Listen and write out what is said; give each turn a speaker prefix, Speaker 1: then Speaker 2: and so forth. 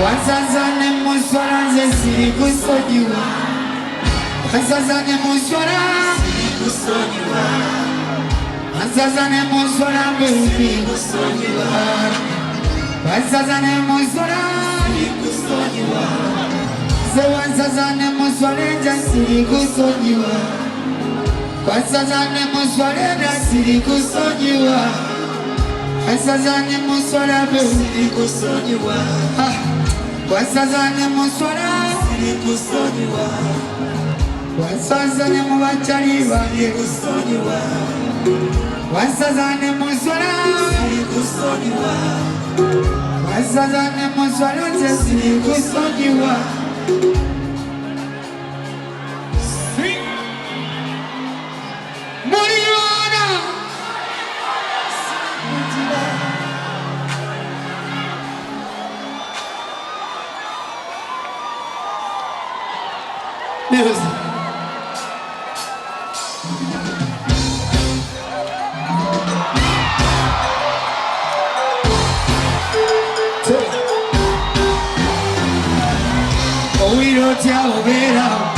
Speaker 1: Wasazane muswara nze siri kusonyiwa. Wasazane muswara siri kusonyiwa. Wasazane muswara baby kusonyiwa. Wasazane muswara siri kusonyiwa. Wasazane muswara nze siri kusonyiwa. Wasazane muswara nze siri kusonyiwa. Wasazane muswara baby kusonyiwa. Wasazane muswara siri kusonyiwa. Wasazane mubachali bange kusonyiwa. Wasazane muswara siri kusonyiwa. Wasazane muswara nze siri kusonyiwa. Muriona music. Oh, we don't tell me now.